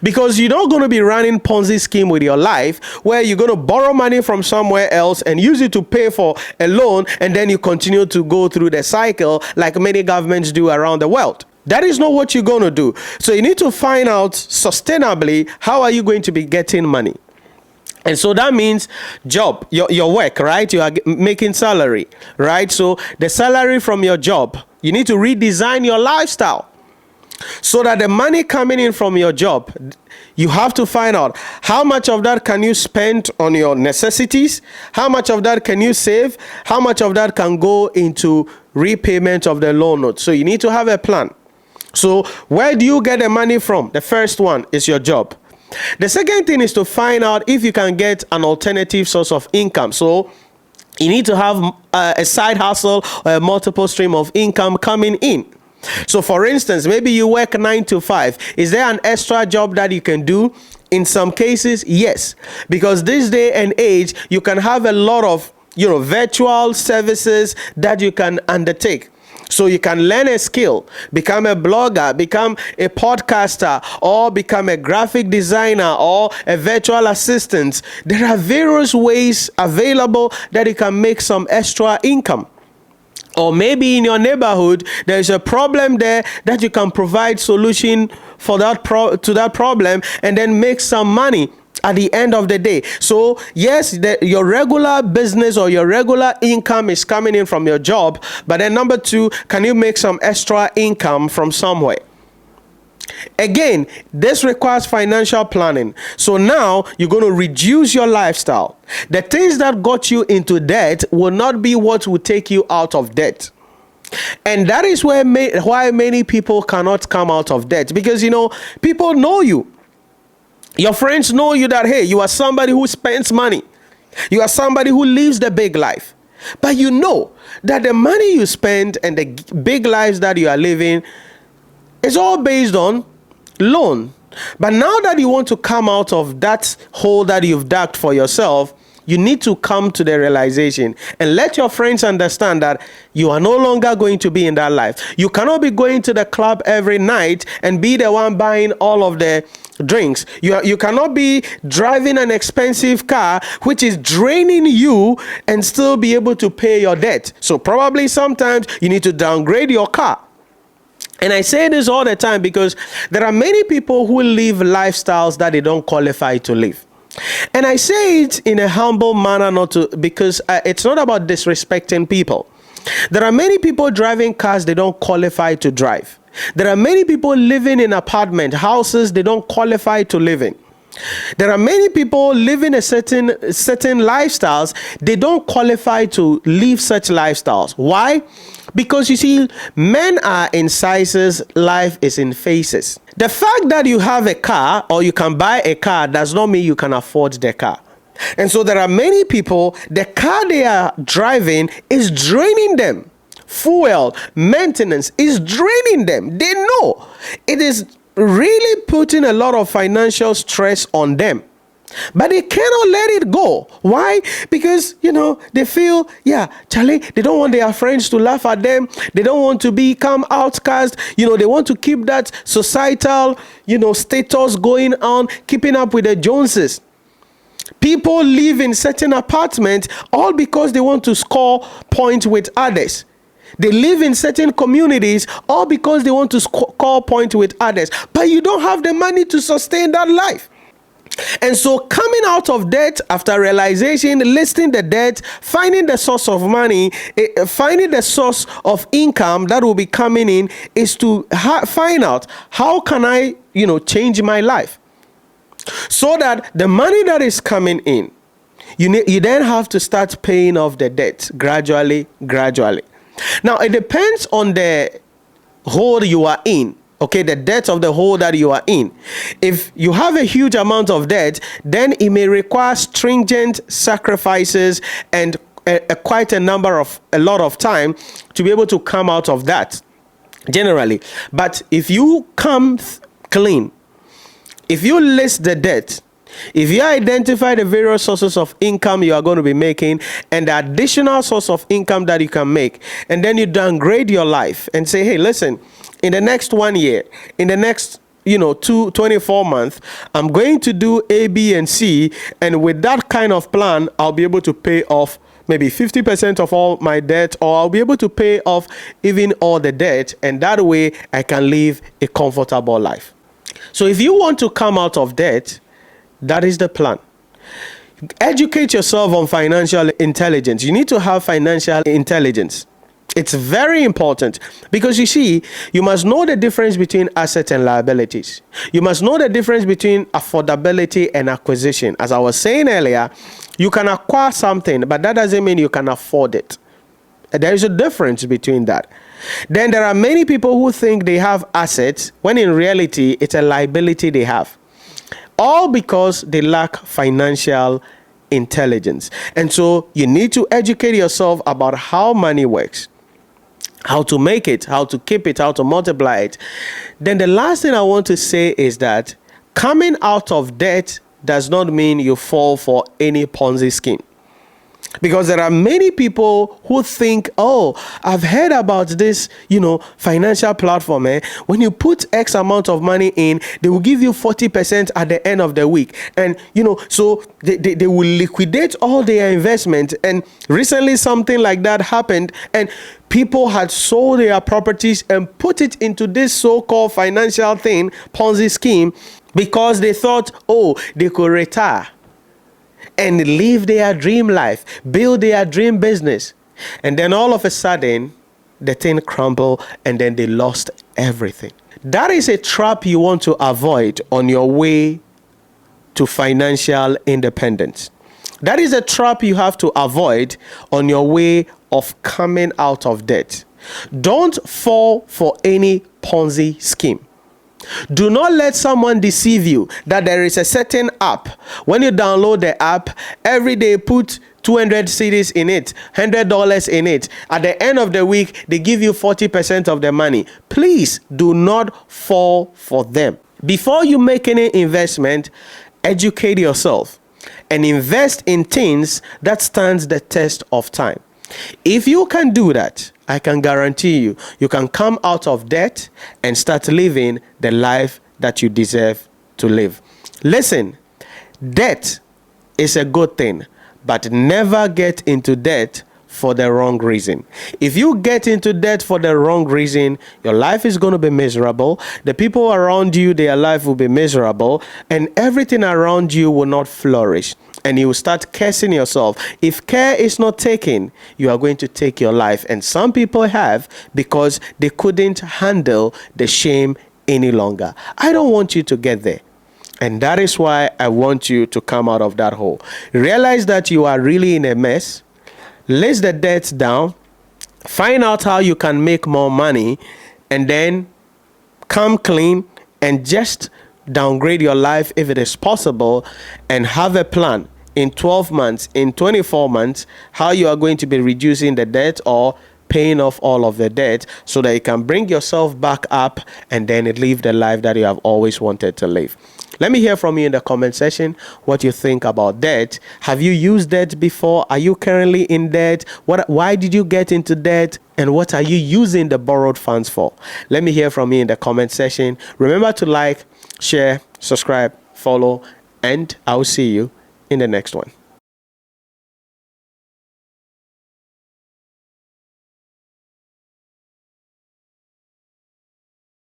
Because you're not going to be running Ponzi scheme with your life where you're going to borrow money from somewhere else and use it to pay for a loan, and then you continue to go through the cycle like many governments do around the world. That is not what you're going to do. So you need to find out sustainably, how are you going to be getting money? And so that means job, your work, right? You are making salary, right? So the salary from your job, you need to redesign your lifestyle so that the money coming in from your job, you have to find out how much of that can you spend on your necessities, how much of that can you save, how much of that can go into repayment of the loan note. So you need to have a plan. So where do you get the money from? The first one is your job. The second thing is to find out if you can get an alternative source of income. So you need to have a side hustle or a multiple stream of income coming in. So for instance, maybe you work 9 to 5. Is there an extra job that you can do? In some cases, yes. Because this day and age, you can have a lot of, virtual services that you can undertake. So you can learn a skill, become a blogger, become a podcaster, or become a graphic designer or a virtual assistant. There are various ways available that you can make some extra income. Or maybe in your neighborhood, there is a problem there that you can provide solution for to that problem and then make some money at the end of the day. So yes, your regular business or your regular income is coming in from your job, but then number 2, can you make some extra income from somewhere? Again, this requires financial planning. So now you're going to reduce your lifestyle. The things that got you into debt will not be what will take you out of debt. And that is why many people cannot come out of debt, because people know you. Your friends know you that, hey, you are somebody who spends money. You are somebody who lives the big life. But you know that the money you spend and the big lives that you are living is all based on loan. But now that you want to come out of that hole that you've dug for yourself, you need to come to the realization and let your friends understand that you are no longer going to be in that life. You cannot be going to the club every night and be the one buying all of the drinks. You cannot be driving an expensive car which is draining you and still be able to pay your debt. So probably sometimes you need to downgrade your car. And I say this all the time because there are many people who live lifestyles that they don't qualify to live. And I say it in a humble manner, because it's not about disrespecting people. There are many people driving cars they don't qualify to drive. There are many people living in apartment houses they don't qualify to live in. There are many people living a certain lifestyles they don't qualify to live such lifestyles. Why? Because you see, men are in sizes, life is in phases. The fact that you have a car or you can buy a car does not mean you can afford the car. And so there are many people, the car they are driving is draining them. Fuel, maintenance is draining them. They know it is really putting a lot of financial stress on them. But they cannot let it go. Why? Because, they feel, Charlie, they don't want their friends to laugh at them. They don't want to become outcast. They want to keep that societal, status going on, keeping up with the Joneses. People live in certain apartments all because they want to score points with others. They live in certain communities all because they want to score points with others. But you don't have the money to sustain that life. And so coming out of debt after realization, listing the debt, finding the source of money, finding the source of income that will be coming in is to find out how can I, change my life so that the money that is coming in, you then have to start paying off the debt gradually. Now, it depends on the hole you are in. Okay, the debt of the hole that you are in. If you have a huge amount of debt, then it may require stringent sacrifices and quite a lot of time to be able to come out of that, generally. But if you come clean, if you list the debt, if you identify the various sources of income you are going to be making and the additional source of income that you can make, and then you downgrade your life and say, hey, listen, in the next 1 year, in the next, 24 months, I'm going to do A, B, and C. And with that kind of plan, I'll be able to pay off maybe 50% of all my debt, or I'll be able to pay off even all the debt. And that way I can live a comfortable life. So if you want to come out of debt, that is the plan. Educate yourself on financial intelligence. You need to have financial intelligence. It's very important because you see, you must know the difference between assets and liabilities. You must know the difference between affordability and acquisition. As I was saying earlier, you can acquire something, but that doesn't mean you can afford it. There is a difference between that. Then there are many people who think they have assets when in reality it's a liability they have. All because they lack financial intelligence. And so you need to educate yourself about how money works, how to make it, how to keep it, how to multiply it. Then the last thing I want to say is that coming out of debt does not mean you fall for any Ponzi scheme. Because there are many people who think, oh, I've heard about this, financial platform. When you put X amount of money in, they will give you 40% at the end of the week. And, so they will liquidate all their investment. And recently something like that happened. And people had sold their properties and put it into this so-called financial thing, Ponzi scheme, because they thought, oh, they could retire and live their dream life, build their dream business. And then all of a sudden, the thing crumbled and then they lost everything. That is a trap you want to avoid on your way to financial independence. That is a trap you have to avoid on your way of coming out of debt. Don't fall for any Ponzi scheme. Do not let someone deceive you that there is a certain app. When you download the app, every day put 200 cedis in it, $100 in it. At the end of the week, they give you 40% of the money. Please do not fall for them. Before you make any investment, educate yourself and invest in things that stands the test of time. If you can do that, I can guarantee you, you can come out of debt and start living the life that you deserve to live. Listen, debt is a good thing, but never get into debt for the wrong reason. If you get into debt for the wrong reason, your life is going to be miserable. The people around you, their life will be miserable, and everything around you will not flourish. And you will start cursing yourself. If care is not taken, you are going to take your life. And some people have, because they couldn't handle the shame any longer. I don't want you to get there. And that is why I want you to come out of that hole. Realize that you are really in a mess. List the debts down. Find out how you can make more money. And then come clean and just downgrade your life if it is possible, and have a plan in 12 months, in 24 months, how you are going to be reducing the debt or paying off all of the debt so that you can bring yourself back up and then live the life that you have always wanted to live. Let me hear from you in the comment section what you think about debt. Have you used debt before? Are you currently in debt? Why did you get into debt? And what are you using the borrowed funds for? Let me hear from you in the comment section. Remember to like, share, subscribe, follow, and I'll see you in the next one.